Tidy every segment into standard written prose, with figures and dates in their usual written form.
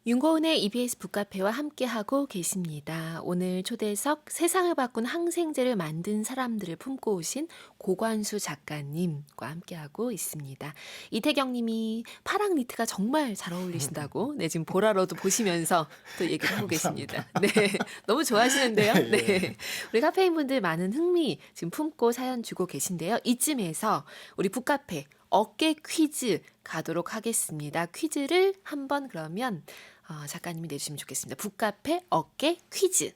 윤고은의 EBS 북카페와 함께하고 계십니다. 오늘 초대석 세상을 바꾼 항생제를 만든 사람들을 품고 오신 고관수 작가님과 함께하고 있습니다. 이태경 님이 파랑 니트가 정말 잘 어울리신다고 지금 보라로도 보시면서 또 얘기를 하고 감사합니다. 계십니다. 네, 너무 좋아하시는데요. 예. 네, 우리 카페인 분들 많은 흥미 지금 품고 사연 주고 계신데요. 이쯤에서 우리 북카페 어깨 퀴즈 가도록 하겠습니다. 퀴즈를 한번 그러면 작가님이 내주시면 좋겠습니다. 북카페 어깨 퀴즈.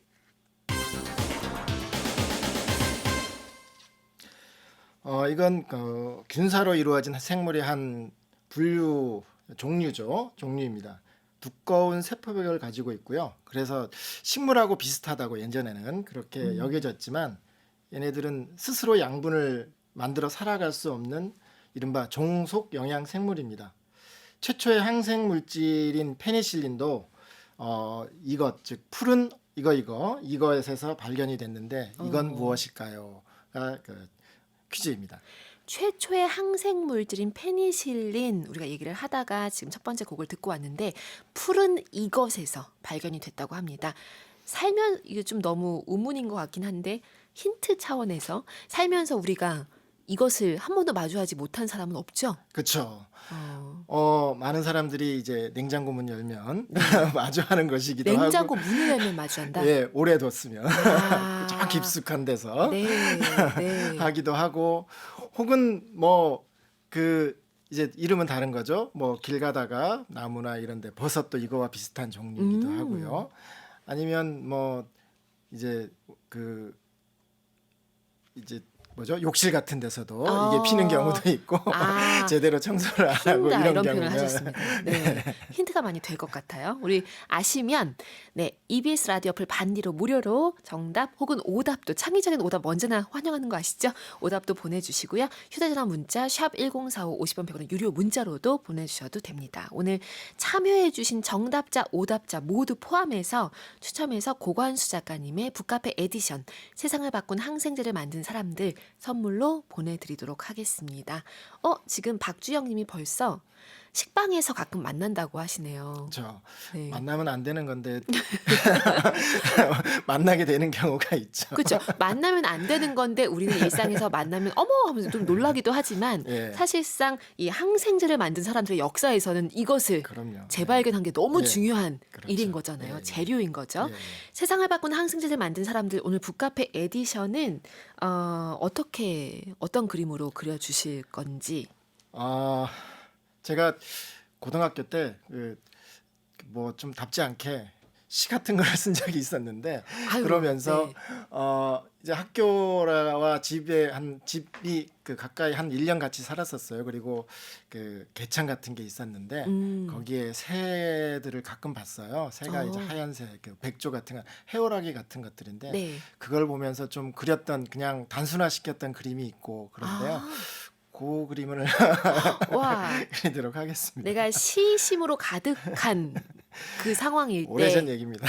이건 균사로 이루어진 생물의 한 분류 종류입니다. 두꺼운 세포벽을 가지고 있고요. 그래서 식물하고 비슷하다고 예전에는 그렇게 여겨졌지만 얘네들은 스스로 양분을 만들어 살아갈 수 없는 이른바 종속 영양 생물입니다. 최초의 항생 물질인 페니실린도 이것 즉 푸른 이것에서 발견이 됐는데 이건 무엇일까요?가 그 퀴즈입니다. 최초의 항생 물질인 페니실린 우리가 얘기를 하다가 지금 첫 번째 곡을 듣고 왔는데 푸른 이것에서 발견이 됐다고 합니다. 살면 이게 좀 너무 우문인 것 같긴 한데 힌트 차원에서 살면서 우리가 이것을 한 번도 마주하지 못한 사람은 없죠? 그렇죠. 어, 많은 사람들이 이제 냉장고 문 열면 네. 마주하는 것이기도 하고, 냉장고 문을 열면 마주한다. 예, 오래 뒀으면 좀 아, 깊숙한 데서 네, 네. 하기도 하고, 혹은 그 이제 이름은 다른 거죠. 뭐 길 가다가 나무나 이런데 버섯도 이거와 비슷한 종류이기도 하고요. 아니면 뭐 이제 그 이제 뭐죠? 욕실 같은 데서도 이게 피는 경우도 있고 아, 제대로 청소를 안 하고 핀다 이런 이런 표현을 경우는 하셨습니다. 네, 힌트가 많이 될 것 같아요. 우리 아시면 EBS 라디오 어플 반디로 무료로 정답 혹은 오답도 창의적인 오답 언제나 환영하는 거 아시죠? 오답도 보내주시고요. 휴대전화 문자 샵 1045 50원 100원의 유료 문자로도 보내주셔도 됩니다. 오늘 참여해주신 정답자, 오답자 모두 포함해서 추첨해서 고관수 작가님의 북카페 에디션 세상을 바꾼 항생제를 만든 사람들 선물로 보내드리도록 하겠습니다. 지금 박주영 님이 벌써 식빵에서 가끔 만난다고 하시네요. 저 네. 만나면 안 되는 건데 만나게 되는 경우가 있죠. 그렇죠. 만나면 안 되는 건데 우리는 일상에서 만나면 어머 하면서 좀 놀라기도 하지만 예, 사실상 이 항생제를 만든 사람들의 역사에서는 이것을 그럼요. 재발견한 게 너무 예, 중요한 그렇죠. 일인 거잖아요. 예, 예. 재료인 거죠. 예, 예. 세상을 바꾼 항생제를 만든 사람들 오늘 북카페 에디션은 어떤 그림으로 그려주실 건지. 아, 제가 고등학교 때 뭐 좀 답지 않게 시 같은 걸 쓴 적이 있었는데 아유, 그러면서 네. 이제 학교와 집이 그 가까이 한 1년 같이 살았었어요. 그리고 그 개창 같은 게 있었는데 거기에 새들을 가끔 봤어요. 새가 이제 어, 하얀색 그 백조 같은 거 해오라기 같은 것들인데 네. 그걸 보면서 좀 그렸던 그냥 단순화시켰던 그림이 있고 그런데요. 아, 그 그림을 와. 그리도록 하겠습니다. 내가 시심으로 가득한 그 상황일 오래전 때 얘기입니다.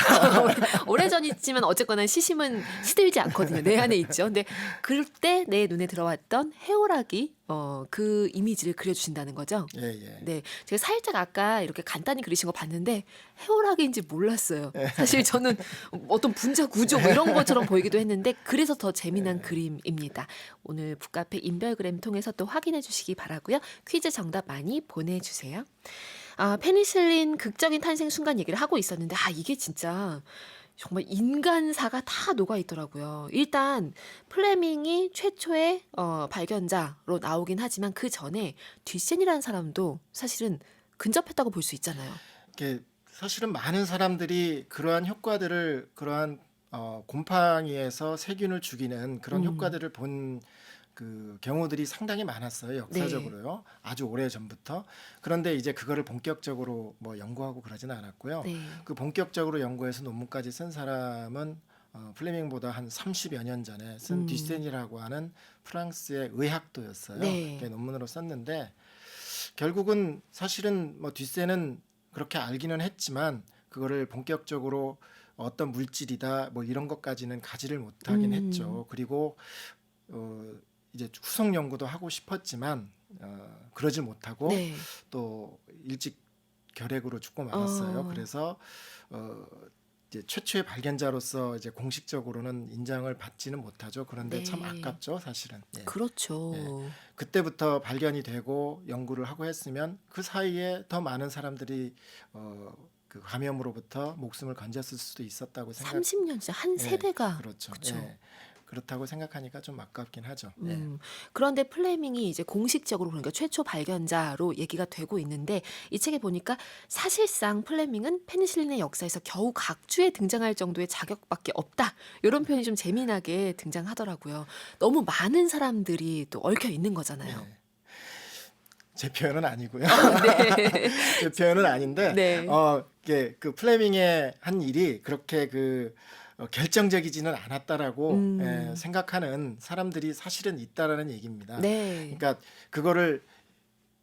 오래전이지만 어쨌거나 시심은 시들지 않거든요. 내 안에 있죠. 근데 그럴 때 내 눈에 들어왔던 해오라기 그 이미지를 그려주신다는 거죠. 예, 예. 네, 제가 살짝 아까 이렇게 간단히 그리신 거 봤는데 해오라기인지 몰랐어요. 사실 저는 어떤 분자 구조 뭐 이런 것처럼 보이기도 했는데 그래서 더 재미난 그림입니다. 오늘 북카페 인별그램 통해서 또 확인해 주시기 바라고요. 퀴즈 정답 많이 보내주세요. 페니실린 극적인 탄생 순간 얘기를 하고 있었는데 이게 진짜 정말 인간사가 다 녹아 있더라고요. 일단 플레밍이 최초의 발견자로 나오긴 하지만 그 전에 뒷센이라는 사람도 사실은 근접했다고 볼 수 있잖아요. 이게 사실은 많은 사람들이 그러한 효과들을 그러한 곰팡이에서 세균을 죽이는 그런 효과들을 본 그 경우들이 상당히 많았어요. 역사적으로요. 아주 오래 전부터. 그런데 이제 그거를 본격적으로 뭐 연구하고 그러지는 않았고요. 네. 그 본격적으로 연구해서 논문까지 쓴 사람은 플레밍보다 한 30여 년 전에 쓴 듀센이라고 하는 프랑스의 의학도였어요. 네. 그게 논문으로 썼는데 결국은 사실은 뭐 듀센은 그렇게 알기는 했지만 그거를 본격적으로 어떤 물질이다 뭐 이런 것까지는 가지를 못하긴 했죠. 그리고 이제 후속 연구도 하고 싶었지만 그러지 못하고 네. 또 일찍 결핵으로 죽고 말았어요. 그래서 이제 최초의 발견자로서 이제 공식적으로는 인정을 받지는 못하죠. 그런데 참 네. 아깝죠, 사실은. 예. 그렇죠. 그때부터 발견이 되고 연구를 하고 했으면 그 사이에 더 많은 사람들이 그 감염으로부터 목숨을 건졌을 수도 있었다고 생각. 30년 진짜 한 예, 세대가 그렇죠. 그쵸. 예. 그렇다고 생각하니까 좀 아깝긴 하죠. 예. 그런데 플레밍이 이제 공식적으로 그러니까 최초 발견자로 얘기가 되고 있는데 이 책에 보니까 사실상 플레밍은 페니실린의 역사에서 겨우 각주에 등장할 정도의 자격밖에 없다. 이런 표현이 좀 재미나게 등장하더라고요. 너무 많은 사람들이 또 얽혀 있는 거잖아요. 예. 제 표현은 아니고요. 네. 제 표현은 아닌데 네. 이게 그 플레밍의 한 일이 그렇게 그 결정적이지는 않았다라고 생각하는 사람들이 사실은 있다라는 얘기입니다. 네. 그러니까 그거를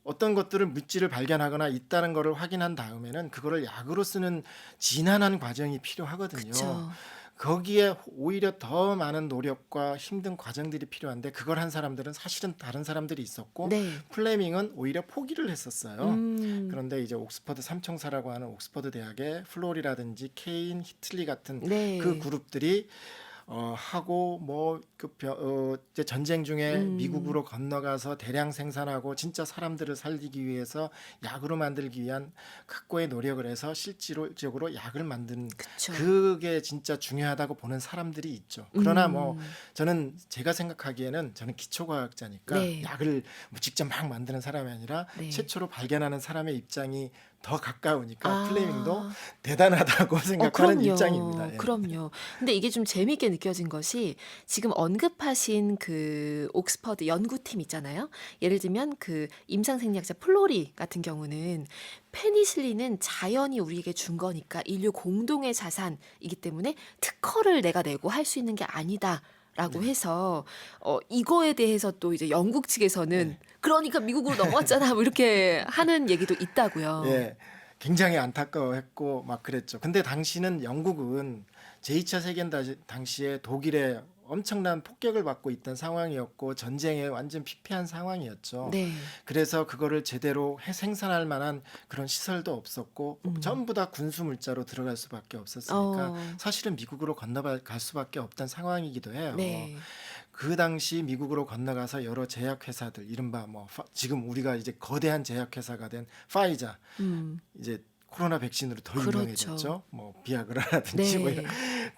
어떤 것들을 물질을 발견하거나 있다는 것을 확인한 다음에는 그거를 약으로 쓰는 진한한 과정이 필요하거든요. 그쵸. 거기에 오히려 더 많은 노력과 힘든 과정들이 필요한데 그걸 한 사람들은 사실은 다른 사람들이 있었고 네. 플레밍은 오히려 포기를 했었어요. 음. 그런데 이제 옥스퍼드 삼총사라고 하는 옥스퍼드 대학의 플로리라든지 케인, 히틀리 같은 네. 그 그룹들이 하고 뭐 이제 전쟁 중에 미국으로 건너가서 대량 생산하고 진짜 사람들을 살리기 위해서 약으로 만들기 위한 각고의 노력을 해서 실질적으로 약을 만드는 그쵸. 그게 진짜 중요하다고 보는 사람들이 있죠. 그러나 뭐 저는 제가 생각하기에는 저는 기초과학자니까 네. 약을 뭐 직접 막 만드는 사람이 아니라 네. 최초로 발견하는 사람의 입장이 더 가까우니까 아. 플레밍도 대단하다고 생각하는 그럼요. 입장입니다. 예. 그럼요. 근데 이게 좀 재미있게 느껴진 것이 지금 언급하신 그 옥스퍼드 연구팀 있잖아요. 예를 들면 그 임상생리학자 플로리 같은 경우는 페니실린은 자연이 우리에게 준 거니까 인류 공동의 자산이기 때문에 특허를 내가 내고 할 수 있는 게 아니다. 라고 해서 이거에 대해서 또 이제 영국 측에서는 그러니까 미국으로 넘어왔잖아 뭐 이렇게 하는 얘기도 있다고요. 예, 굉장히 안타까워했고 막 그랬죠. 근데 당시는 영국은 제2차 세계대전 당시에 독일의 엄청난 폭격을 받고 있던 상황이었고 전쟁에 완전 피폐한 상황이었죠. 네. 그래서 그거를 제대로 생산할 만한 그런 시설도 없었고 전부 다 군수 물자로 들어갈 수밖에 없었으니까 사실은 미국으로 건너갈 수밖에 없던 상황이기도 해요. 네. 그 당시 미국으로 건너가서 여러 제약회사들 이른바 뭐 지금 우리가 이제 거대한 제약회사가 된 파이자 이제 코로나 백신으로 더 그렇죠. 유명해졌죠. 뭐 비아그라라든지 뭐 네. 이런.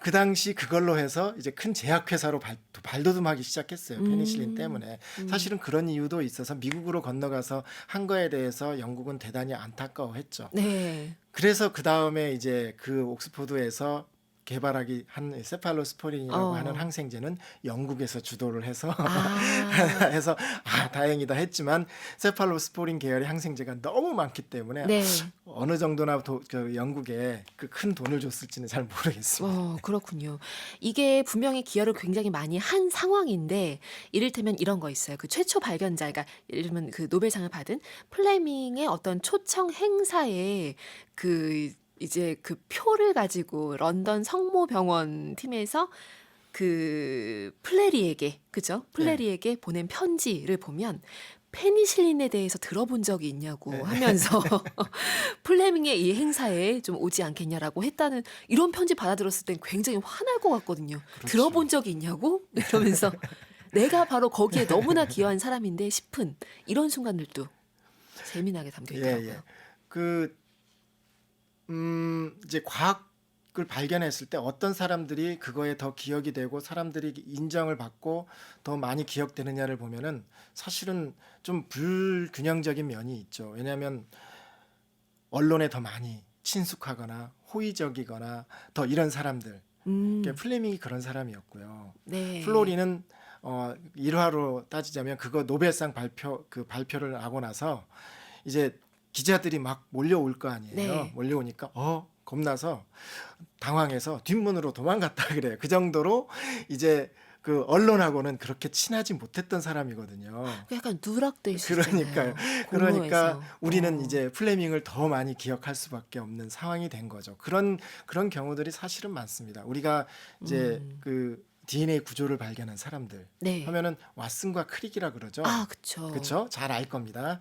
그 당시 그걸로 해서 이제 큰 제약회사로 발돋움하기 시작했어요. 페니실린 때문에. 사실은 그런 이유도 있어서 미국으로 건너가서 한 거에 대해서 영국은 대단히 안타까워했죠. 네. 그래서 그 다음에 이제 그 옥스퍼드에서 개발하기 한 세팔로스포린이라고 하는 항생제는 영국에서 주도를 해서 해서 다행이다 했지만 세팔로스포린 계열의 항생제가 너무 많기 때문에 네. 어느 정도나 그 영국에 그 큰 돈을 줬을지는 잘 모르겠습니다. 그렇군요. 이게 분명히 기여를 굉장히 많이 한 상황인데 이를테면 이런 거 있어요. 그 최초 발견자, 그러니까 예를 들면 그 노벨상을 받은 플레밍의 어떤 초청 행사에 그 이제 그 표를 가지고 런던 성모병원 팀에서 그 플레리에게 그죠? 플레리에게 보낸 편지를 보면 페니실린에 대해서 들어본 적이 있냐고 하면서 플레밍의 이 행사에 좀 오지 않겠냐라고 했다는 이런 편지 받아들었을 땐 굉장히 화날 것 같거든요. 그렇죠. 들어본 적이 있냐고? 이러면서 내가 바로 거기에 너무나 기여한 사람인데 싶은 이런 순간들도 재미나게 담겨 있더라고요. 그 이제 과학을 발견했을 때 어떤 사람들이 그거에 더 기억이 되고 사람들이 인정을 받고 더 많이 기억되느냐를 보면은 사실은 좀 불균형적인 면이 있죠. 왜냐하면 언론에 더 많이 친숙하거나 호의적이거나 더 이런 사람들. 그러니까 플레밍이 그런 사람이었고요. 네. 플로리는 일화로 따지자면 그거 노벨상 발표를 하고 나서 이제 기자들이 막 몰려올 거 아니에요. 네. 몰려오니까 겁나서 당황해서 뒷문으로 도망갔다 그래요. 그 정도로 이제 그 언론하고는 그렇게 친하지 못했던 사람이거든요. 약간 누락돼 있었잖아요. 그러니까요. 공로에서. 그러니까 우리는 이제 플레밍을 더 많이 기억할 수밖에 없는 상황이 된 거죠. 그런 경우들이 사실은 많습니다. 우리가 이제 그 DNA 구조를 발견한 사람들 네. 하면은 왓슨과 크릭이라 그러죠. 아, 그쵸. 그렇죠? 잘 알 겁니다.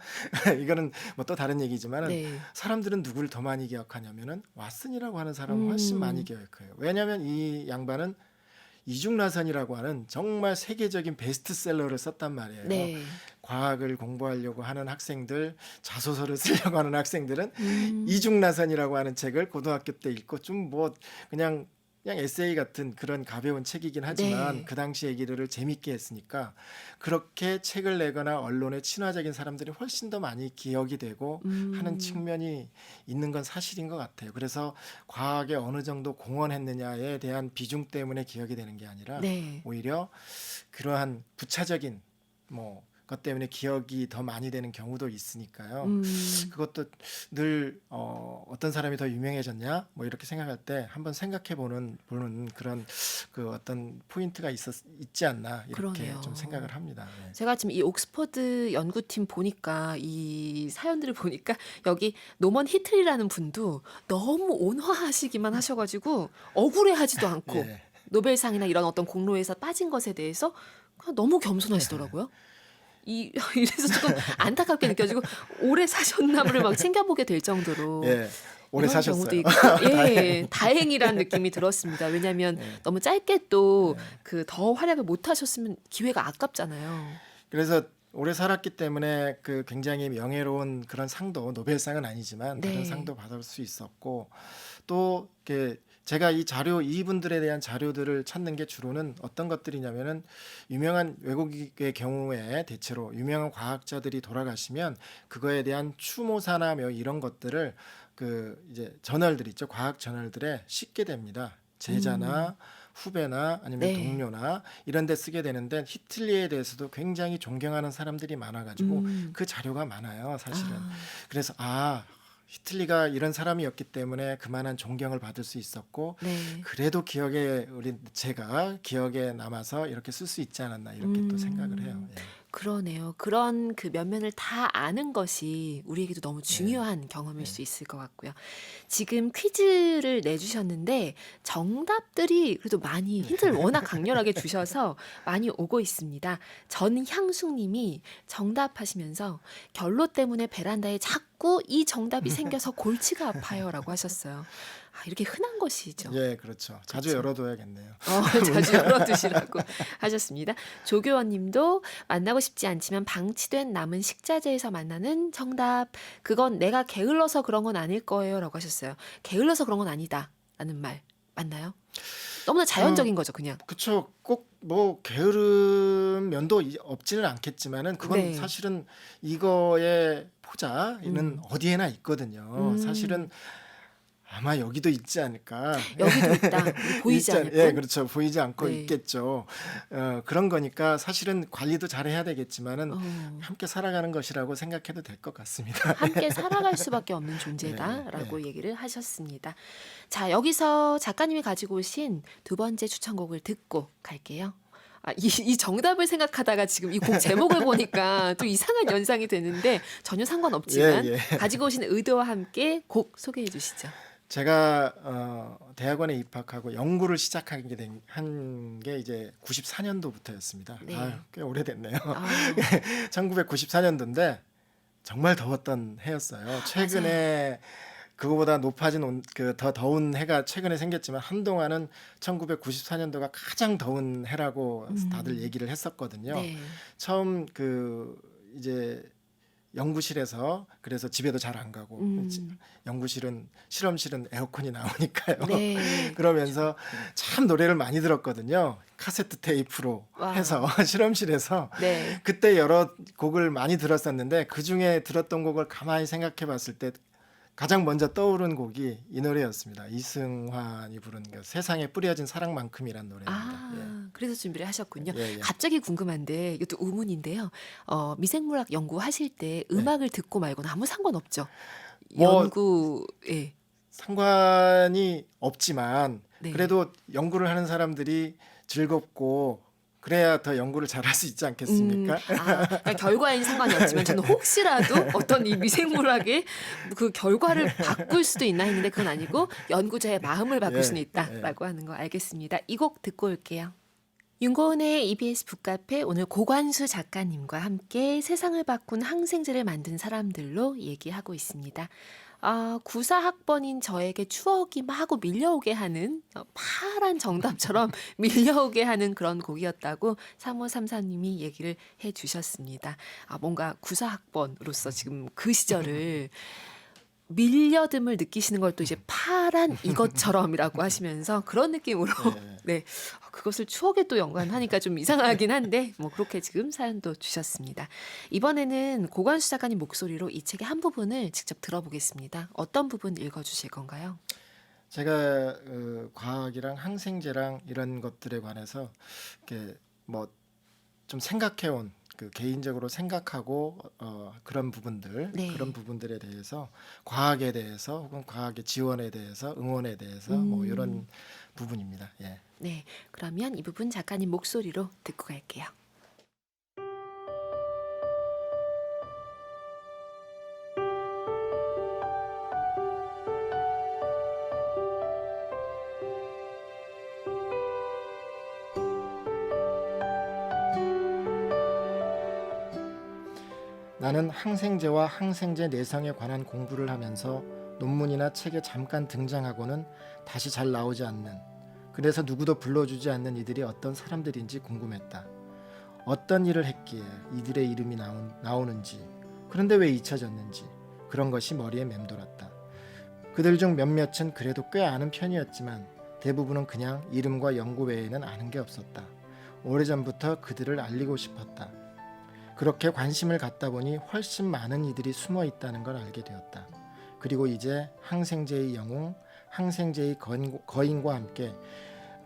이거는 뭐 또 다른 얘기지만은 네. 사람들은 누구를 더 많이 기억하냐면은 왓슨이라고 하는 사람을 훨씬 많이 기억해요. 왜냐하면 이 양반은 이중나선이라고 하는 정말 세계적인 베스트셀러를 썼단 말이에요. 네. 과학을 공부하려고 하는 학생들, 자소서를 쓰려고 하는 학생들은 음. 이중나선이라고 하는 책을 고등학교 때 읽고 좀 뭐 그냥 에세이 같은 그런 가벼운 책이긴 하지만 네. 그 당시 얘기를 재밌게 했으니까 그렇게 책을 내거나 언론에 친화적인 사람들이 훨씬 더 많이 기억이 되고 하는 측면이 있는 건 사실인 것 같아요. 그래서 과학에 어느 정도 공헌했느냐에 대한 비중 때문에 기억이 되는 게 아니라 네. 오히려 그러한 부차적인 뭐 것 때문에 기억이 더 많이 되는 경우도 있으니까요. 그것도 늘 어떤 사람이 더 유명해졌냐 뭐 이렇게 생각할 때 한번 생각해 보는 그런 그 어떤 포인트가 있지 않나 이렇게 그러네요. 좀 생각을 합니다. 네. 제가 지금 이 옥스퍼드 연구팀 보니까 이 사연들을 보니까 여기 노먼 히틀이라는 분도 너무 온화하시기만 하셔가지고 억울해하지도 않고 예. 노벨상이나 이런 어떤 공로에서 빠진 것에 대해서 그냥 너무 겸손하시더라고요. 이래서 조금 안타깝게 느껴지고 오래 사셨나무를 막 챙겨보게 될 정도로 예. 오래 이런 사셨어요. 경우도 있고, 예, 다행이란 느낌이 들었습니다. 왜냐하면 너무 짧게 또 그 더 활약을 못 하셨으면 기회가 아깝잖아요. 그래서 오래 살았기 때문에 그 굉장히 명예로운 그런 상도 노벨상은 아니지만 네. 다른 상도 받을 수 있었고 또 이렇게 제가 이분들에 대한 자료들을 찾는 게 주로는 어떤 것들이냐면은 유명한 외국의 경우에 대체로 유명한 과학자들이 돌아가시면 그거에 대한 추모사나 뭐 이런 것들을 그 이제 저널들 있죠. 과학 저널들에 싣게 됩니다. 제자나 후배나 아니면 네. 동료나 이런 데 쓰게 되는데 히틀리에 대해서도 굉장히 존경하는 사람들이 많아가지고 그 자료가 많아요. 사실은. 아, 그래서 히틀리가 이런 사람이었기 때문에 그만한 존경을 받을 수 있었고 네. 그래도 제가 기억에 남아서 이렇게 쓸 수 있지 않았나 이렇게 또 생각을 해요. 예. 그러네요. 그런 그 면면을 다 아는 것이 우리에게도 너무 중요한 경험일 수 있을 것 같고요. 지금 퀴즈를 내주셨는데 정답들이 그래도 많이 힌트를 워낙 강렬하게 주셔서 많이 오고 있습니다. 전향숙님이 정답하시면서 결로 때문에 베란다에 자꾸 이 정답이 생겨서 골치가 아파요라고 하셨어요. 아, 이렇게 흔한 것이죠. 예, 그렇죠. 자주 그렇죠. 열어둬야겠네요. 자주 열어두시라고 하셨습니다. 조교원님도 만나고 싶지 않지만 방치된 남은 식자재에서 만나는 정답. 그건 내가 게을러서 그런 건 아닐 거예요라고 하셨어요. 게을러서 그런 건 아니다라는 말 맞나요? 너무나 자연적인 거죠, 그냥. 그렇죠. 꼭 뭐 게으른 면도 없지는 않겠지만은 그건 네. 사실은 이거의 포자는 어디에나 있거든요. 사실은 아마 여기도 있지 않을까. 여기도 있다. 우리 보이지 않을 뿐. 예, 그렇죠. 보이지 않고 네. 있겠죠. 그런 거니까 사실은 관리도 잘 해야 되겠지만은 어, 함께 살아가는 것이라고 생각해도 될 것 같습니다. 함께 살아갈 수밖에 없는 존재다라고 얘기를 하셨습니다. 자, 여기서 작가님이 가지고 오신 두 번째 추천곡을 듣고 갈게요. 이 정답을 생각하다가 지금 이 곡 제목을 보니까 또 이상한 연상이 되는데 전혀 상관없지만 예, 예. 가지고 오신 의도와 함께 곡 소개해 주시죠. 제가 대학원에 입학하고 연구를 시작하게 한 게 이제 94년도부터였습니다. 네. 꽤 오래됐네요. 아, 1994년도인데 정말 더웠던 해였어요. 최근에 그거보다 높아진 더 더운 해가 최근에 생겼지만 한동안은 1994년도가 가장 더운 해라고 다들 얘기를 했었거든요. 네. 처음 이제 연구실에서 그래서 집에도 잘 안 가고 실험실은 에어컨이 나오니까요. 네. 그러면서 참 노래를 많이 들었거든요. 카세트 테이프로 와. 해서 실험실에서 네. 그때 여러 곡을 많이 들었었는데 그 중에 들었던 곡을 가만히 생각해 봤을 때 가장 먼저 떠오른 곡이 이 노래였습니다. 이승환이 부른 그 세상에 뿌려진 사랑만큼이란 노래입니다. 예. 그래서 준비를 하셨군요. 예, 예. 갑자기 궁금한데 이것도 의문인데요. 미생물학 연구하실 때 음악을 듣고 말고는 아무 상관없죠. 뭐, 연구에. 상관이 없지만 네. 그래도 연구를 하는 사람들이 즐겁고 그래야 더 연구를 잘할 수 있지 않겠습니까? 그러니까 결과에는 상관이 없지만 저는 혹시라도 어떤 이 미생물학의 그 결과를 바꿀 수도 있나 했는데 그건 아니고 연구자의 마음을 바꿀 예, 수는 있다라고 하는 거 알겠습니다. 이 곡 듣고 올게요. 윤고은의 EBS 북카페 오늘 고관수 작가님과 함께 세상을 바꾼 항생제를 만든 사람들로 얘기하고 있습니다. 구사학번인 저에게 추억이 마구 밀려오게 하는 파란 정답처럼 밀려오게 하는 그런 곡이었다고 3534님이 얘기를 해주셨습니다. 뭔가 구사학번으로서 지금 그 시절을 밀려듦을 느끼시는 걸 또 이제 파란 이것처럼이라고 하시면서 그런 느낌으로 네 그것을 추억에 또 연관하니까 좀 이상하긴 한데 뭐 그렇게 지금 사연도 주셨습니다. 이번에는 고관수 작가님 목소리로 이 책의 한 부분을 직접 들어보겠습니다. 어떤 부분 읽어주실 건가요? 제가 과학이랑 항생제랑 이런 것들에 관해서 이렇게 뭐 좀 생각해온 그 개인적으로 생각하고 그런 부분들 네. 그런 부분들에 대해서 과학에 대해서 혹은 과학의 지원에 대해서 응원에 대해서 뭐 이런 부분입니다. 예. 네, 그러면 이 부분 작가님 목소리로 듣고 갈게요. 나는 항생제와 항생제 내성에 관한 공부를 하면서 논문이나 책에 잠깐 등장하고는 다시 잘 나오지 않는, 그래서 누구도 불러주지 않는 이들이 어떤 사람들인지 궁금했다. 어떤 일을 했기에 이들의 이름이 나오는지, 그런데 왜 잊혀졌는지 그런 것이 머리에 맴돌았다. 그들 중 몇몇은 그래도 꽤 아는 편이었지만 대부분은 그냥 이름과 연구 외에는 아는 게 없었다. 오래전부터 그들을 알리고 싶었다. 그렇게 관심을 갖다 보니 훨씬 많은 이들이 숨어 있다는 걸 알게 되었다. 그리고 이제 항생제의 영웅, 항생제의 거인과 함께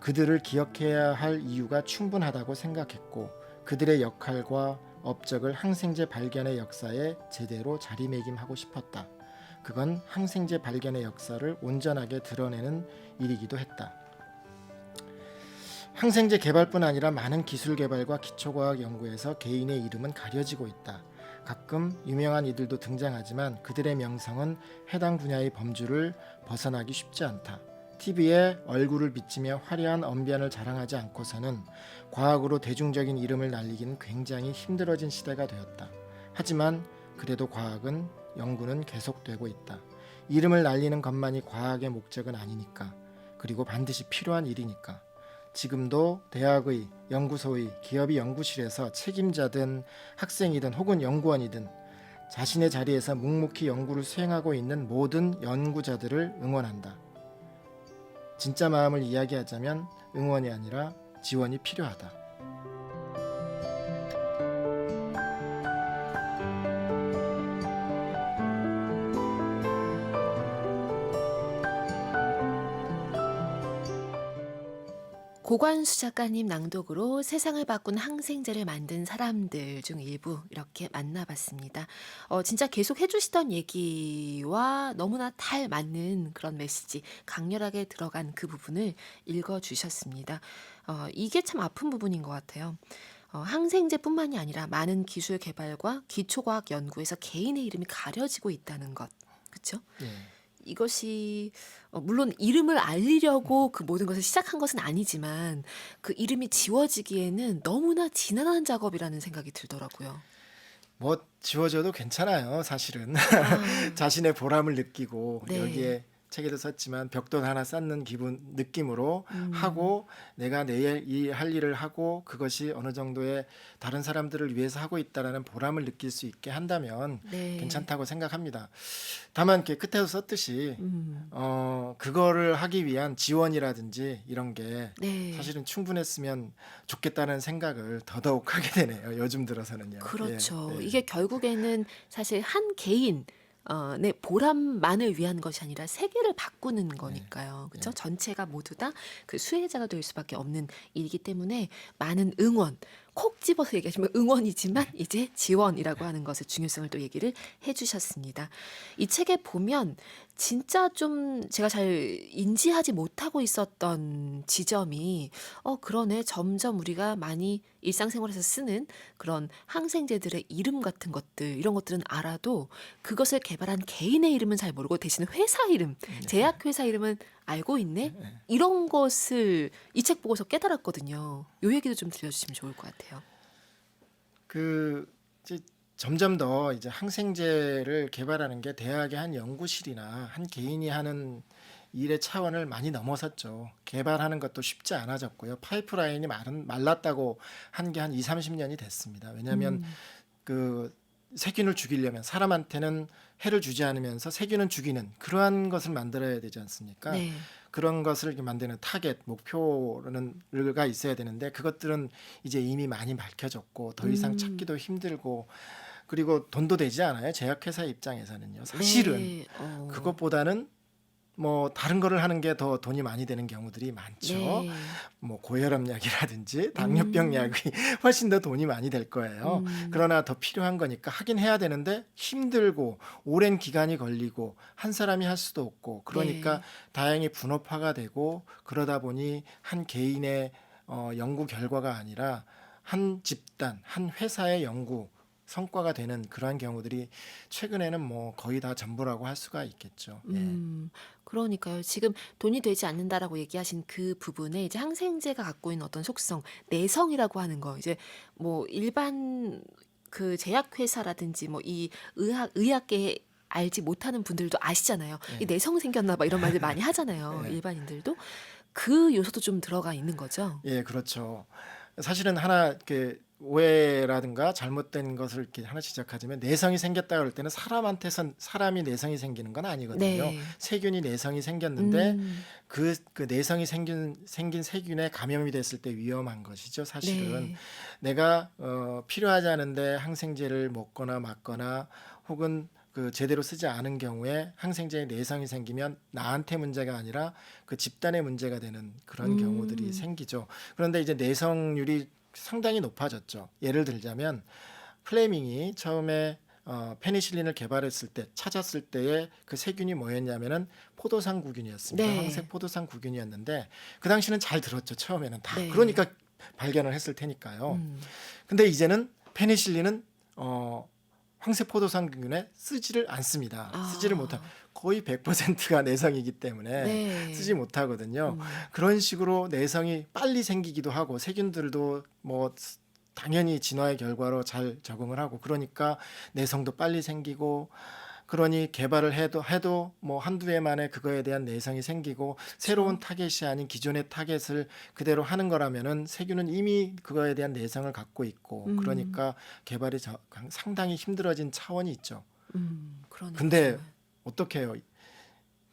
그들을 기억해야 할 이유가 충분하다고 생각했고, 그들의 역할과 업적을 항생제 발견의 역사에 제대로 자리매김하고 싶었다. 그건 항생제 발견의 역사를 온전하게 드러내는 일이기도 했다. 항생제 개발뿐 아니라 많은 기술 개발과 기초과학 연구에서 개인의 이름은 가려지고 있다. 가끔 유명한 이들도 등장하지만 그들의 명성은 해당 분야의 범주를 벗어나기 쉽지 않다. TV에 얼굴을 비치며 화려한 언변을 자랑하지 않고서는 과학으로 대중적인 이름을 날리기는 굉장히 힘들어진 시대가 되었다. 하지만 그래도 과학은, 연구는 계속되고 있다. 이름을 날리는 것만이 과학의 목적은 아니니까. 그리고 반드시 필요한 일이니까. 지금도 대학의, 연구소의, 기업의 연구실에서 책임자든 학생이든 혹은 연구원이든 자신의 자리에서 묵묵히 연구를 수행하고 있는 모든 연구자들을 응원한다. 진짜 마음을 이야기하자면 응원이 아니라 지원이 필요하다. 고관수 작가님 낭독으로 세상을 바꾼 항생제를 만든 사람들 중 일부 이렇게 만나봤습니다. 진짜 계속 해주시던 얘기와 너무나 잘 맞는 그런 메시지, 강렬하게 들어간 그 부분을 읽어주셨습니다. 이게 참 아픈 부분인 것 같아요. 항생제뿐만이 아니라 많은 기술 개발과 기초과학 연구에서 개인의 이름이 가려지고 있다는 것. 그렇죠? 예. 이것이 물론 이름을 알리려고 그 모든 것을 시작한 것은 아니지만 그 이름이 지워지기에는 너무나 지난한 작업이라는 생각이 들더라고요. 뭐 지워져도 괜찮아요, 사실은. 아, 자신의 보람을 느끼고 네. 여기에 책에도 썼지만 벽돌 하나 쌓는 느낌으로 하고 내가 내 할 일을 하고 그것이 어느 정도의 다른 사람들을 위해서 하고 있다라는 보람을 느낄 수 있게 한다면 네. 괜찮다고 생각합니다. 다만 이렇게 끝에서 썼듯이 음, 그거를 하기 위한 지원이라든지 이런 게 네. 사실은 충분했으면 좋겠다는 생각을 더더욱 하게 되네요. 요즘 들어서는요. 그렇죠. 예, 예. 이게 결국에는 사실 한 개인 내 보람만을 위한 것이 아니라 세계를 바꾸는 거니까요. 그렇죠? 전체가 모두 다 그 수혜자가 될 수밖에 없는 일이기 때문에 많은 응원, 콕 집어서 얘기하시면 응원이지만 이제 지원이라고 하는 것의 중요성을 또 얘기를 해주셨습니다. 이 책에 보면 진짜 좀 제가 잘 인지하지 못하고 있었던 지점이 그러네. 점점 우리가 많이 일상생활에서 쓰는 그런 항생제들의 이름 같은 것들 이런 것들은 알아도 그것을 개발한 개인의 이름은 잘 모르고 대신 회사 이름, 제약회사 이름은 알고 있네? 네. 이런 것을 이 책 보고서 깨달았거든요. 요 얘기도 좀 들려주시면 좋을 것 같아요. 그 이제 점점 더 이제 항생제를 개발하는 게 대학의 한 연구실이나 한 개인이 하는 일의 차원을 많이 넘어섰죠. 개발하는 것도 쉽지 않아졌고요. 파이프라인이 말랐다고 한 게 한 2, 30년이 됐습니다. 왜냐하면 음, 그 세균을 죽이려면 사람한테는 해를 주지 않으면서 세균은 죽이는 그러한 것을 만들어야 되지 않습니까? 네. 그런 것을 이렇게 만드는 타겟, 목표가 있어야 되는데 그것들은 이제 이미 많이 밝혀졌고 더 이상 음, 찾기도 힘들고 그리고 돈도 되지 않아요. 제약회사 입장에서는요. 사실은 네. 그것보다는 뭐 다른 거를 하는 게 더 돈이 많이 되는 경우들이 많죠. 네. 뭐 고혈압 약이라든지 당뇨병 음, 약이 훨씬 더 돈이 많이 될 거예요. 음, 그러나 더 필요한 거니까 하긴 해야 되는데 힘들고 오랜 기간이 걸리고 한 사람이 할 수도 없고 그러니까 네. 다행히 분업화가 되고 그러다 보니 한 개인의 연구 결과가 아니라 한 집단, 한 회사의 연구 성과가 되는 그러한 경우들이 최근에는 뭐 거의 다 전부라고 할 수가 있겠죠. 예. 음, 그러니까요. 지금 돈이 되지 않는다라고 얘기하신 그 부분에 이제 항생제가 갖고 있는 어떤 속성, 내성이라고 하는 거, 이제 뭐 일반 그 제약회사라든지 뭐 이 의학계 알지 못하는 분들도 아시잖아요. 이 예. 내성 생겼나 봐 이런 말들 많이 하잖아요. 예. 일반인들도. 그 요소도 좀 들어가 있는 거죠. 예, 그렇죠. 사실은 하나 이렇게 오해라든가 잘못된 것을 이렇게 하나 지적하자면 내성이 생겼다 그럴 때는 사람한테선 사람이 내성이 생기는 건 아니거든요. 네. 세균이 내성이 생겼는데 음, 그 내성이 생긴 세균에 감염이 됐을 때 위험한 것이죠. 사실은 네. 내가 필요하지 않은데 항생제를 먹거나 맞거나 혹은 그 제대로 쓰지 않은 경우에 항생제에 내성이 생기면 나한테 문제가 아니라 그 집단의 문제가 되는 그런 경우들이 음, 생기죠. 그런데 이제 내성률이 상당히 높아졌죠. 예를 들자면 플레밍이 처음에 페니실린을 개발했을 때 찾았을 때의 그 세균이 뭐였냐면은 포도상구균이었습니다. 황색 네. 포도상구균이었는데 그 당시는 잘 들었죠. 처음에는 다. 네. 그러니까 발견을 했을 테니까요. 음, 근데 이제는 페니실린은 황색 포도상균에 쓰지를 않습니다. 쓰지를 못하. 아, 거의 100%가 내성이기 때문에 쓰지 네. 못하거든요. 음, 그런 식으로 내성이 빨리 생기기도 하고 세균들도 뭐 당연히 진화의 결과로 잘 적응을 하고 그러니까 내성도 빨리 생기고 그러니 개발을 해도 뭐 한두 해 만에 그거에 대한 내성이 생기고 새로운 그렇죠. 타겟이 아닌 기존의 타겟을 그대로 하는 거라면은 세균은 이미 그거에 대한 내성을 갖고 있고 음, 그러니까 개발이 상당히 힘들어진 차원이 있죠. 그러네요, 근데 정말. 어떻게 해요?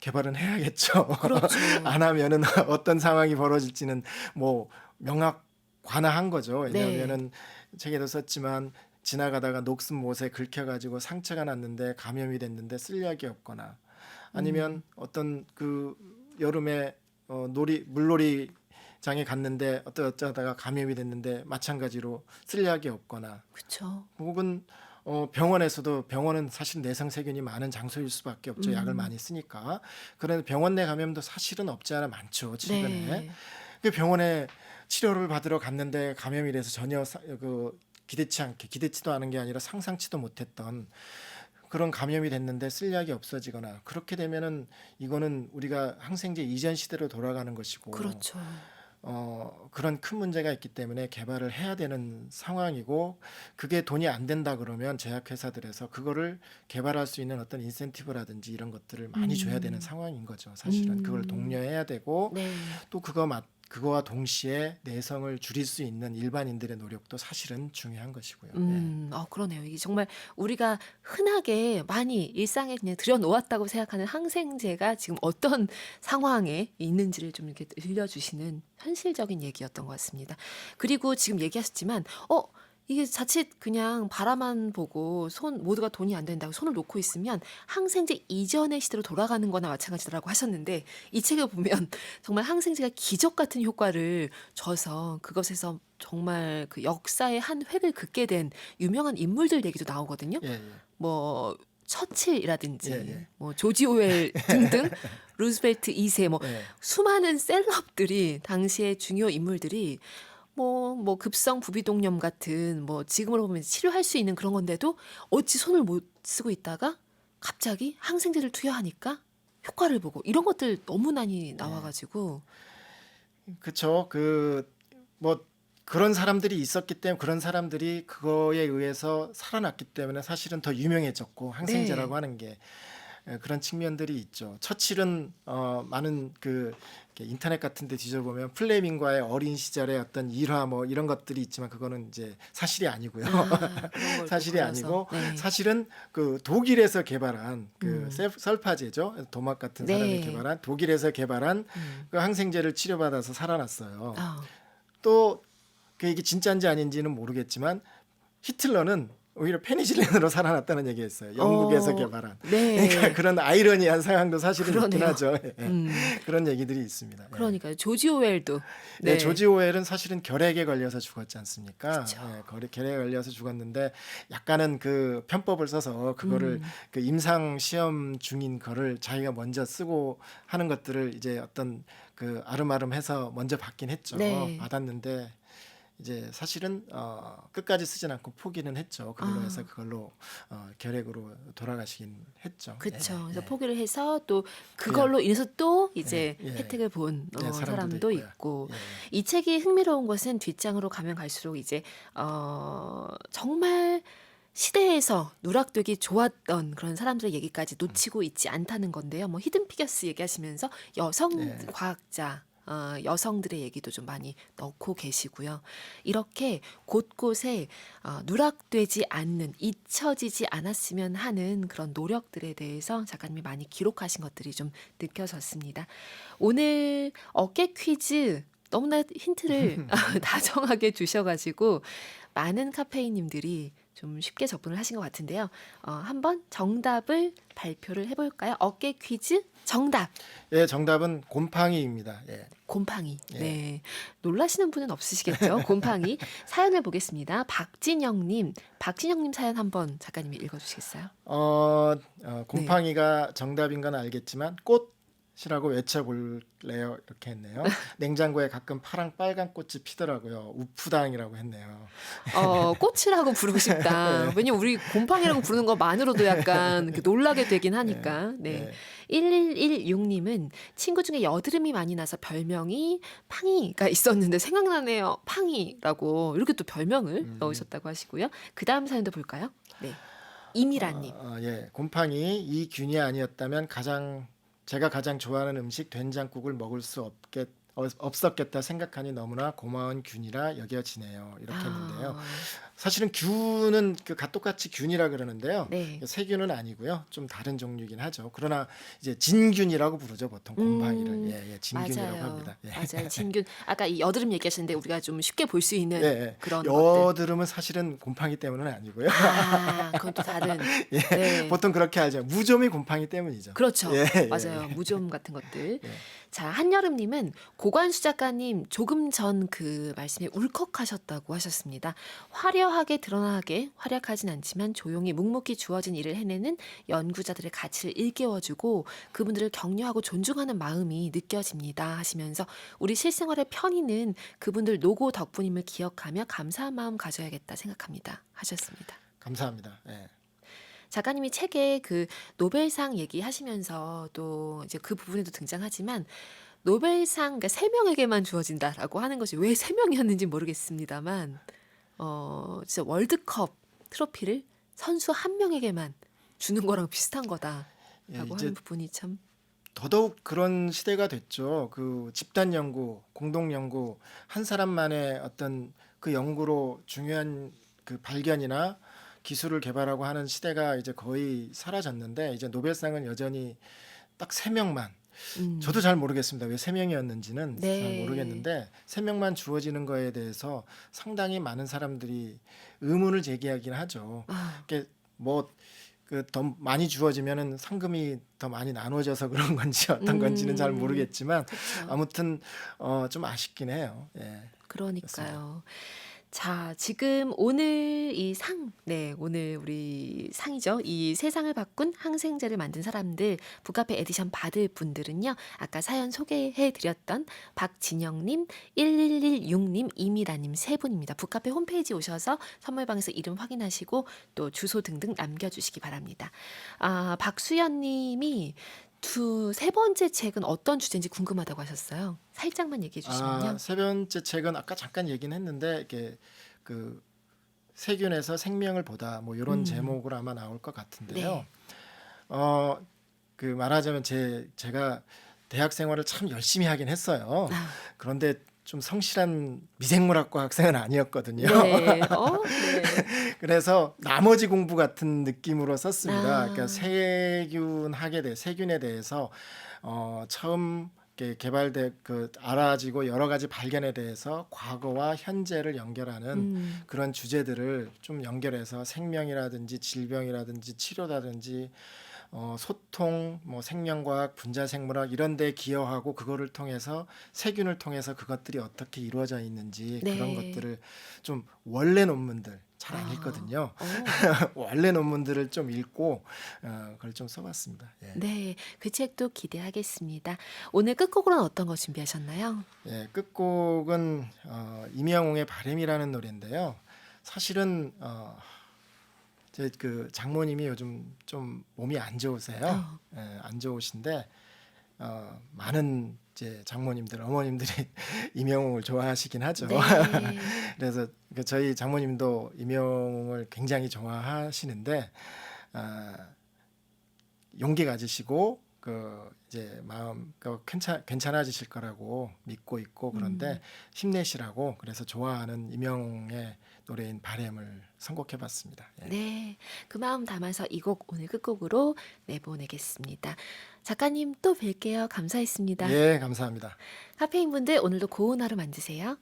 개발은 해야겠죠. 그렇죠. 안 하면은 어떤 상황이 벌어질지는 뭐 명확관화한 거죠. 네. 왜냐하면은 책에도 썼지만 지나가다가 녹슨 못에 긁혀가지고 상처가 났는데 감염이 됐는데 쓸 약이 없거나 아니면 음, 어떤 그 여름에 물놀이장에 갔는데 어쩌다가 감염이 됐는데 마찬가지로 쓸 약이 없거나 그쵸. 혹은 병원에서도 병원은 사실 내성 세균이 많은 장소일 수밖에 없죠. 약을 음, 많이 쓰니까. 그런데 병원 내 감염도 사실은 없지 않아 많죠. 최근에. 네. 그 병원에 치료를 받으러 갔는데 감염이 돼서 전혀 기대치도 않은 게 아니라 상상치도 못했던 그런 감염이 됐는데 쓸 약이 없어지거나 그렇게 되면은 이거는 우리가 항생제 이전 시대로 돌아가는 것이고 그렇죠. 그런 큰 문제가 있기 때문에 개발을 해야 되는 상황이고 그게 돈이 안 된다 그러면 제약회사들에서 그거를 개발할 수 있는 어떤 인센티브라든지 이런 것들을 많이 줘야 되는 음, 상황인 거죠. 사실은 그걸 음, 독려해야 되고 네. 또 그거와 동시에 내성을 줄일 수 있는 일반인들의 노력도 사실은 중요한 것이고요. 예. 그러네요. 이게 정말 우리가 흔하게 많이 일상에 그냥 들여놓았다고 생각하는 항생제가 지금 어떤 상황에 있는지를 좀 이렇게 들려주시는 현실적인 얘기였던 것 같습니다. 그리고 지금 얘기하셨지만, 이게 자칫 그냥 바라만 보고 모두가 돈이 안 된다고 손을 놓고 있으면 항생제 이전의 시대로 돌아가는 거나 마찬가지라고 하셨는데 이 책을 보면 정말 항생제가 기적 같은 효과를 줘서 그것에서 정말 그 역사의 한 획을 긋게 된 유명한 인물들 얘기도 나오거든요. 예, 예. 뭐 예, 처칠이라든지 예. 뭐 조지 오웰 등등 루스벨트 2세 뭐 예. 수많은 셀럽들이 당시의 중요 인물들이 뭐 급성 부비동염 같은 뭐 지금으로 보면 치료할 수 있는 그런 건데도 어찌 손을 못 쓰고 있다가 갑자기 항생제를 투여하니까 효과를 보고 이런 것들 너무 많이 나와가지고 그쵸. 뭐 그런 사람들이 있었기 때문에 그런 사람들이 그거에 의해서 살아났기 때문에 사실은 더 유명해졌고 항생제라고 네. 하는 게 그런 측면들이 있죠. 처칠은 많은 이렇게 인터넷 같은 데 뒤져보면 플레밍과의 어린 시절의 어떤 일화 뭐 이런 것들이 있지만 그거는 이제 사실이 아니고요. 아, 그런 걸 또 사실이 걸러서 아니고 네. 사실은 독일에서 개발한 음. 설파제죠. 도막 같은 사람이 네. 개발한 독일에서 개발한 음. 그 항생제를 치료받아서 살아났어요. 아. 또 이게 진짜인지 아닌지는 모르겠지만 히틀러는 오히려 페니실린으로 살아났다는 얘기했어요. 영국에서 개발한. 그러니까 네. 그런 아이러니한 상황도 사실은 있긴 그러네요. 하죠. 예. 음. 그런 얘기들이 있습니다. 예. 그러니까요. 조지 오웰도 예, 네. 조지 오웰은 사실은 결핵에 걸려서 죽었지 않습니까? 그쵸. 예, 결핵에 걸려서 죽었는데 약간은 그 편법을 써서 그거를 그 임상 시험 중인 거를 자기가 먼저 쓰고 하는 것들을 이제 어떤 그 아름아름해서 먼저 받긴 했죠. 네. 받았는데 이제 사실은 끝까지 쓰진 않고 포기는 했죠. 그걸로 해서 아. 그걸로 결핵으로 돌아가시긴 했죠. 그쵸. 그래서 예. 포기를 해서 또 그걸로 인해서 또 이제 예. 혜택을 본 사람들도 사람도 있고요. 있고 예. 이 책이 흥미로운 것은 뒷장으로 가면 갈수록 이제 정말 시대에서 누락되기 좋았던 그런 사람들의 얘기까지 놓치고 있지 않다는 건데요. 뭐 히든 피겨스 얘기하시면서 여성 예. 과학자 여성들의 얘기도 좀 많이 넣고 계시고요. 이렇게 곳곳에 누락되지 않는, 잊혀지지 않았으면 하는 그런 노력들에 대해서 작가님이 많이 기록하신 것들이 좀 느껴졌습니다. 오늘 어깨 퀴즈 너무나 힌트를 다정하게 주셔가지고 많은 카페인님들이 좀 쉽게 접근을 하신 것 같은데요. 한번 정답을 발표를 해볼까요? 어깨 퀴즈 정답. 예, 정답은 곰팡이입니다. 예. 곰팡이. 예. 네. 놀라시는 분은 없으시겠죠? 곰팡이. 사연을 보겠습니다. 박진영님 사연 한번 작가님이 읽어주시겠어요? 곰팡이가 정답인 건 알겠지만 꽃이라고 외쳐볼래요? 이렇게 했네요. 냉장고에 가끔 파랑 빨간 꽃이 피더라고요. 우프당이라고 했네요. 꽃이라고 부르고 싶다. 왜냐면 우리 곰팡이라고 부르는 것만으로도 약간 이렇게 놀라게 되긴 하니까. 네. 예. 1116님은 친구 중에 여드름이 많이 나서 별명이 팡이가 있었는데 생각나네요. 팡이라고 이렇게 또 별명을 넣으셨다고 하시고요. 그 다음 사연도 볼까요? 네. 이미라님. 예, 곰팡이 이 균이 아니었다면 제가 가장 좋아하는 음식 된장국을 먹을 수 없었겠다 생각하니 너무나 고마운 균이라 여겨지네요. 이렇게 했는데요. 사실은 균은 똑같이 균이라 그러는데요. 네. 세균은 아니고요. 좀 다른 종류이긴 하죠. 그러나 이제 진균이라고 부르죠. 보통 곰팡이를. 예, 진균이라고 맞아요. 합니다. 예. 맞아요. 진균. 아까 이 여드름 얘기하셨는데 우리가 좀 쉽게 볼 수 있는 예, 그런 것들. 여드름은 사실은 곰팡이 때문은 아니고요. 그건 또 다른. 예, 네. 보통 그렇게 하죠. 무좀이 곰팡이 때문이죠. 그렇죠. 예, 맞아요. 예. 무좀 같은 것들. 예. 자, 한여름님은 고관수 작가님 조금 전 그 말씀에 울컥하셨다고 하셨습니다. 화려하게 드러나게 활약하진 않지만 조용히 묵묵히 주어진 일을 해내는 연구자들의 가치를 일깨워주고 그분들을 격려하고 존중하는 마음이 느껴집니다 하시면서 우리 실생활의 편의는 그분들 노고 덕분임을 기억하며 감사한 마음 가져야겠다 생각합니다 하셨습니다. 감사합니다. 예. 작가님이 책에 그 노벨상 얘기하시면서 또 이제 그 부분에도 등장하지만 노벨상 그러니까 3명에게만 주어진다라고 하는 것이 왜 3명이었는지 모르겠습니다만 진짜 월드컵 트로피를 선수 1명에게만 주는 거랑 비슷한 거다라고 예, 하는 이제 부분이 참 더더욱 그런 시대가 됐죠. 집단 연구, 공동 연구, 한 사람만의 어떤 그 연구로 중요한 그 발견이나 기술을 개발하고 하는 시대가 이제 거의 사라졌는데 이제 노벨상은 여전히 딱 3명만. 저도 잘 모르겠습니다. 왜 3명이었는지는 네. 잘 모르겠는데 3명만 주어지는 거에 대해서 상당히 많은 사람들이 의문을 제기하긴 하죠. 이게 더 많이 주어지면은 상금이 더 많이 나눠져서 그런 건지 어떤 건지는 잘 모르겠지만 그쵸. 아무튼 좀 아쉽긴 해요. 예. 그러니까요. 자, 지금 오늘 이 상, 네, 오늘 우리 상이죠. 이 세상을 바꾼 항생제를 만든 사람들, 북카페 에디션 받을 분들은요. 아까 사연 소개해드렸던 박진영님, 1116님, 이미라님 3분입니다. 북카페 홈페이지 오셔서 선물방에서 이름 확인하시고 또 주소 등등 남겨주시기 바랍니다. 박수연님이 세 번째 책은 어떤 주제인지 궁금하다고 하셨어요. 살짝만 얘기해 주시면요. 세 번째 책은 아까 잠깐 얘기는 했는데 이게 그 세균에서 생명을 보다 뭐 이런 음. 제목으로 아마 나올 것 같은데요. 네. 그 말하자면 제가 대학 생활을 참 열심히 하긴 했어요. 아. 그런데 좀 성실한 미생물학과 학생은 아니었거든요. 네. 네. 그래서 나머지 공부 같은 느낌으로 썼습니다. 아. 그러니까 세균에 대해서 처음 이렇게 알아지고 여러 가지 발견에 대해서 과거와 현재를 연결하는 그런 주제들을 좀 연결해서 생명이라든지 질병이라든지 치료라든지 소통, 뭐 생명과학, 분자생물학 이런 데 기여하고 그거를 통해서 세균을 통해서 그것들이 어떻게 이루어져 있는지 그런 네. 것들을 좀 원래 논문들 잘 안 아. 읽거든요. 어. 원래 논문들을 좀 읽고 그걸 좀 써봤습니다. 예. 네. 그 책도 기대하겠습니다. 오늘 끝곡으로는 어떤 거 준비하셨나요? 예, 끝곡은 임영웅의 바램이라는 노래인데요. 사실은 제 그 장모님이 요즘 좀 몸이 안 좋으세요. 어. 예, 안 좋으신데 많은 이제 장모님들, 어머님들이 임영웅을 좋아하시긴 하죠. 네. 그래서 저희 장모님도 임영웅을 굉장히 좋아하시는데 용기 가지시고 이제 마음 괜찮아지실 거라고 믿고 있고 그런데 힘내시라고 그래서 좋아하는 임영웅의 노래인 바램을 선곡해봤습니다. 예. 네. 그 마음 담아서 이 곡 오늘 끝곡으로 내보내겠습니다. 작가님 또 뵐게요. 감사했습니다. 예, 감사합니다. 카페인 분들 오늘도 고운 하루 만드세요.